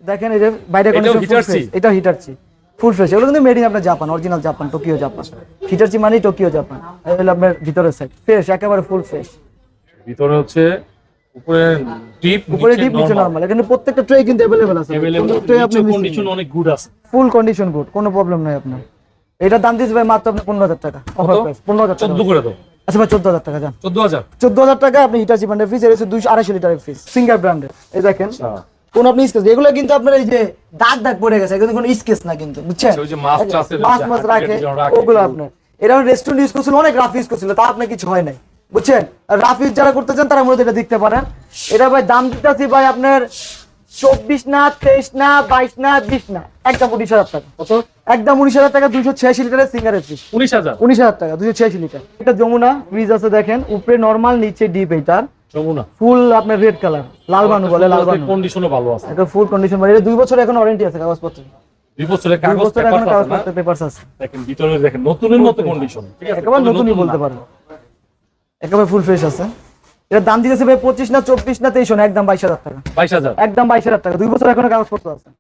দেখেন এই যে বাইরে কন্ডিশন ফুল ফ্রেশ, এটা হিটারচি ফুল ফ্রেশ, এগুলো কিন্তু মেড ইন আপনার Japan, original Japan, Tokyo Japan. হিটারচি মানে টোকিও জাপান। এই হলো আপনার ভিতরের সাইড ফ্রেশ, একেবারে ফুল ফ্রেশ। ভিতরে হচ্ছে উপরে ডিপ, নিচে নরমাল। এখানে প্রত্যেকটা ট্রে কিন্তু अवेलेबल আছে। ট্রে আপনি কন্ডিশন অনেক গুড আছে, ফুল কন্ডিশন গুড, কোনো প্রবলেম নাই আপনার। এটার দাম দিয়েছে ভাই মাত্র আপনি 15000 টাকা অফার প্রাইস। 15000 টাকা 14 করে দাও। আচ্ছা ভাই 14000 টাকা যান। 14000 টাকা আপনি হিটাচি ব্র্যান্ডের ফ্রিজ, এর হচ্ছে 250 লিটারের ফ্রিজ, সিঙ্গার ব্র্যান্ডের। এই দেখেন কোন আপনি স্কেচ, এগুলো কিন্তু আপনার এই যে দাগ দাগ পড়ে গেছে, এগুলো কোনো স্কেচ না কিন্তু, বুঝছেন? ওই যে মাছ রাখে ওগুলো আপনার এরা রেস্টুরেন্ট ইউজ করছিল, অনেক রাফ ইউজ করছিল, তা আপনার কিছু হয় নাই, বুঝছেন? রাফ ইউজ যারা করতে চান তারা মূলত এটা দেখতে পারেন। এটা ভাই দাম দিতেছি ভাই আপনার 24 না 23 না 22 না 20 না, একদম 19000 টাকা। কত? একদম 19000 টাকা 286 লিটারের সিঙ্গারের ফ্রিজ। 19000 টাকা 286 লিটার। এটা যমুনা ফ্রিজ আছে দেখেন, উপরে নরমাল, নিচে ডিপ। এটার যমুনা ফুল আপনার রেড কালার, লাল বানু বলে, লাল বানু কন্ডিশনও ভালো আছে, এটা ফুল কন্ডিশন। মানে এটা 2 বছর এখন ওয়ারেন্টি আছে, কাগজপত্র 2 বছরের কাগজ পেপারস আছে। দেখেন ভিতরে দেখেন নতুনের মতো কন্ডিশন, ঠিক আছে, একেবারে নতুনই বলতে পারেন, একেবারে ফুল ফ্রেশ আছে। এটা দাম দিতেছে ভাই 25 না 24 না 23 না, একদম 22000 টাকা। 22000 একদম 22000 টাকা, 2 বছর এখনো কাগজপত্র আছে।